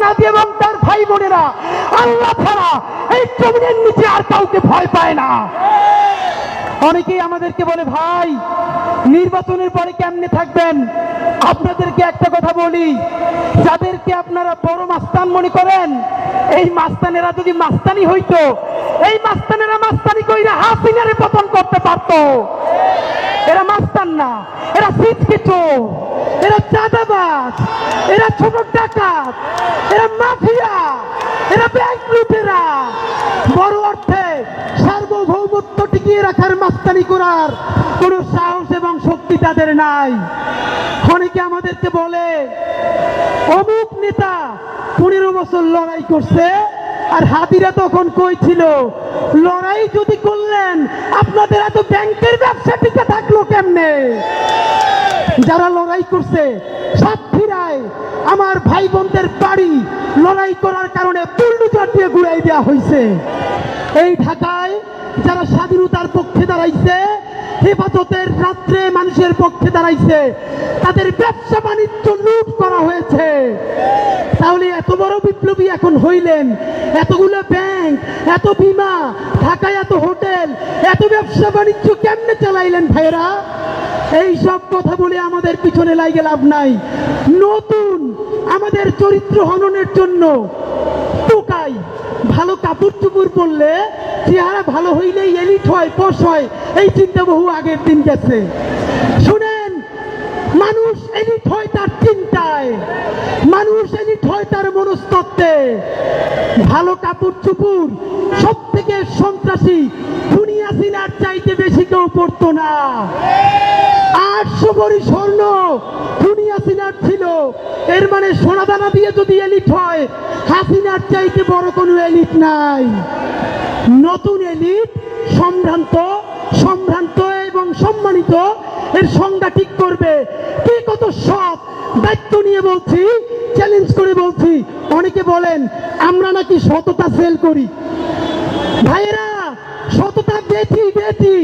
এবং তার ভাই বোনেরা আল্লাহ ছাড়া এই জমিনের নিচে আর কাউকে ভয় পায় না। অনেকেই আমাদেরকে বলে, ভাই নির্বাচনের পরে কেমনে থাকবেন? আপনাদেরকে একটা কথা বলি, যাদেরকে আপনারা বড় মাস্তান মনে করেন, এই মাস্তানেরা যদি মাস্তানি হইতো, এই মাস্তানেরা মাস্তানি কইরা হাসিনারে পতন করতে পারতো। এরা মাস্তান না, এরা সিটকে চোর, এরা চাঁদাবাজ, এরা ছোট ডাকাত, এরা মাফিয়া, এরা ব্যাংক লুটেরা। বড় অর্থে সার্বভৌমত্ব টিকিয়ে রাখার মাস্তানি করার কোনো সাহস এবং শক্তি তাদের নাই। অনেকে আমাদেরকে বলে, অমুক নেতা 15 বছর লড়াই করছে, আর হাতিরা তখন কই ছিল? লড়াই যদি করলেন, আপনাদের এত ব্যাংকের ব্যবসা টিকে থাকলো কেমনে? যারা লড়াই করছে, সাতক্ষীরায় আমার ভাই বোনদের বাড়ি লড়াই করার কারণে বুলডোজার দিয়ে ঘুরাই দেওয়া হয়েছে। এই ঢাকায় যারা স্বাধীনতার পক্ষে দাঁড়াইছে, হেফাজতের রাত্রে মানুষের পক্ষে দাঁড়াইছে, তাদের ব্যবসা বাণিজ্য লুট করা হয়েছে। তাহলে এত বড় বিপ্লবী এখন হইলেন, এতগুলো ব্যাংক, এত বিমা, ঢাকায় এত হোটেল, এত ব্যবসা বাণিজ্য কেমনে চালাইলেন ভাইরা? এই সব কথা বলে আমাদের পিছনে লাগে লাভ নাই। নতুন আমাদের চরিত্র হননের জন্য টোকাই, ভালো কাপড় চুপড় পরলে চেহারা ভালো হইলেই এলিট হয়, পশ হয়, এই চিন্তা বহু আগের দিন গেছে। শুনেন, মানুষ এলিট হয় তার চিন্তায়, মানুষ এলিট হয় তার মনস্তত্ত্বে। ভালো কাপড় চুপড় সব থেকে সন্ত্রাসী দুনিয়া সিনার চাইতে বেশি কেউ পড়তো না। 800 ভরি স্বর্ণ দুনিয়া সিনার ছিল, এর মানে সোনাদানা দিয়ে যদি এলিট হয়, হাসিনার চাইতে বড় কোনো এলিট নাই। নতুন এলিট সম্ভ্রান্ত, সম্ভ্রান্ত এবং সম্মানিত, এর সংজ্ঞা ঠিক করবে। কে কত সৎ, দায়িত্ব নিয়ে বলছি, চ্যালেঞ্জ করে বলছি। অনেকে বলেন আমরা নাকি সততা সেল করি। ভাইয়েরা, সততা বেচি বেচি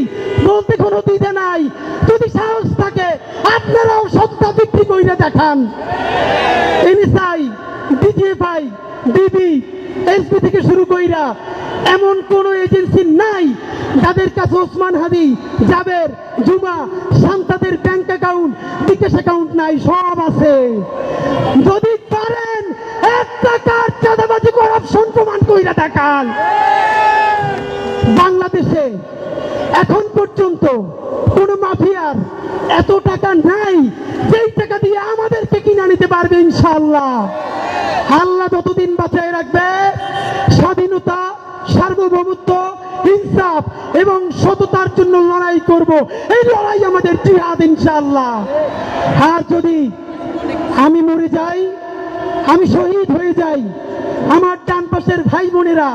বলতে কোনো দ্বিধা নাই। যদি সাহস থাকে আপনারাও সততা বিক্রি করে দেখান। এনএসআই, ডিজিএফআই, ডিবি, এসপি থেকে শুরু কইরা এমন কোন এজেন্সি নাই যাদের কাছে ওসমান হাদি, জাবের, জুমা, শান্তাদের ব্যাংক অ্যাকাউন্ট, বিকাশ অ্যাকাউন্ট নাই, সব আছে। যদি পারেন 1 টাকার চাঁদাবাজি করাপশন প্রমাণ কইরা দেখান। বাংলাদেশে এখন পর্যন্ত কোন মাফিয়ার এত টাকা নাই যেই টাকা দিয়ে আমাদেরকে কিনা নিতে পারবে। ইনশাআল্লাহ আল্লাহ যতদিন বাঁচায় রাখবে, স্বাধীনতা, সার্বভৌমত্ব, ইনসাফ এবং সততার জন্য লড়াই করব। এই লড়াই আমাদের জিহাদ ইনশাআল্লাহ। আর যদি আমি মরে যাই, আমি শহীদ হয়ে যাই, আমার ডান পাশের ভাই বোনেরা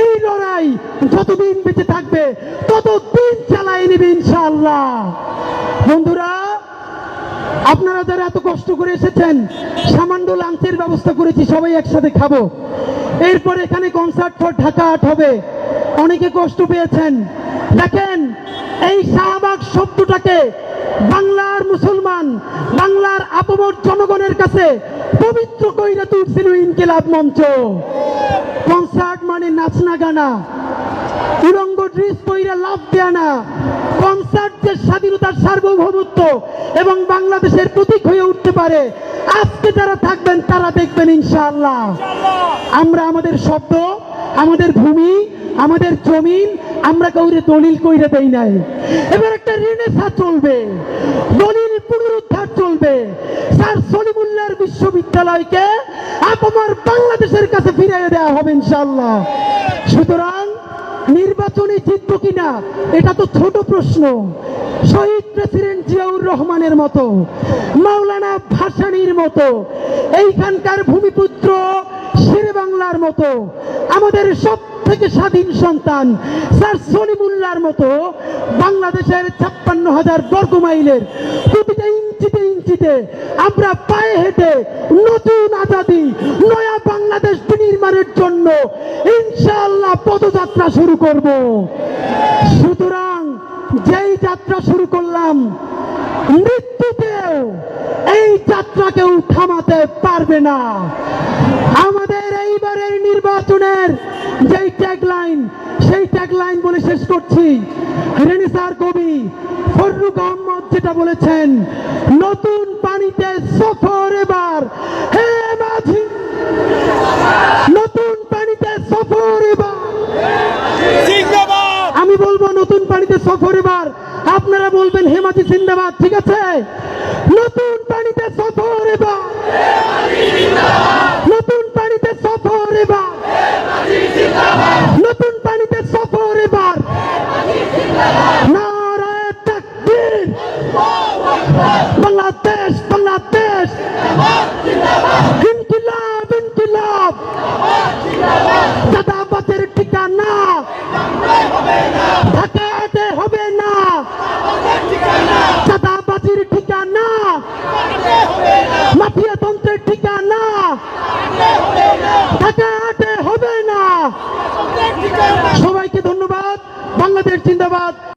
এই লড়াই যতদিন বেঁচে থাকবে ততদিন চালাই নেবে ইনশাআল্লাহ। বন্ধুরা, আপনারা যারা এত কষ্ট করে এসেছেন, সামান্য লাঞ্চের ব্যবস্থা করেছি, সবাই একসাথে খাবো। এরপর এখানে কনসার্ট ফর ঢাকা 8 হবে। অনেকে কষ্ট পেয়েছেন। দেখেন, এই শাহবাগ শব্দটাকে বাংলার মুসলমান, বাংলার আপমর জনগণের কাছে পবিত্র কইরা তুলছিল ইনকিলাব মঞ্চ। কনসার্ট মানে নাচনা গানা, উলঙ্গ ড্রেস পইরা লাভ দেয়া না। কনসার্ট যে স্বাধীনতার সার্বভৌমত্ব এবং বাংলাদেশের প্রতীক হয়ে উঠতে পারে, আজকে যারা থাকবেন তারা দেখবেন ইনশাআল্লাহ। আমরা আমাদের শব্দ, আমাদের ভূমি, আমাদের জমিন আমরা কাউরে দলিল কইরা দেই নাই। এবার একটা রেনেসাঁ চলবে, দলিল পুনরুদ্ধার চলবে। স্যার সলিমুল্লাহর বিশ্ববিদ্যালয়কে আপমর বাংলাদেশের কাছে ফিরিয়ে দেওয়া হবে ইনশাআল্লাহ। সুতরাং নির্বাচনে জিতবো কিনা এটা তো ছোট প্রশ্ন। শহীদ প্রেসিডেন্ট জিয়াউর রহমানের মতো, মাওলানা ভাসানীর মতো, এইখানকার ভূমিপুত্র শেরে বাংলার মতো, আমাদের সব থেকে স্বাধীন সন্তান স্যার সলিমুল্লাহর মতো বাংলাদেশের 56,000 বর্গ মাইলের প্রতিটা ইঞ্চিতে ইঞ্চিতে আমরা পায়ে হেঁটে নতুন আজাদি, নয়া বাংলাদেশ বিনির্মাণের জন্য ইনশাআল্লাহ পদযাত্রা শুরু করব। সুতরাং যেই যাত্রা শুরু করলাম, মৃত্যুতেও এই যাত্রাকে উঠা থামাতে পারবে না। আমাদের এইবারের নির্বাচনের যেই ট্যাগলাইন, সেই ট্যাগলাইন বলে শেষ করছি। রেনেসার কবি ফররুখ আহমদ যেটা বলেছেন, নতুন পানিতে সফর এবার, হে মাঝি নতুন পানিতে সফর এবার। আমি বলবো নতুন পানিতে সফর এবার, আপনারা বলবেন হেমাজি জিন্দাবাদ। ঠিক আছে, নতুন পানিতে সফর এবার, নতুন পানিতে সফর এবার, নতুন পানিতে সফর এবার। নারায়ে তাকবীর, বাংলাদেশ বাংলাদেশ, ইনকিলাব ইনকিলাব, চাঁদাবাজের ঠিকানা ঢাকাতে হবে না, চাঁদাবাজির ঠিকানা, মাফিয়াতন্ত্রের ঠিকানা ঢাকাতে হবে না। সবাইকে ধন্যবাদ। বাংলাদেশ জিন্দাবাদ।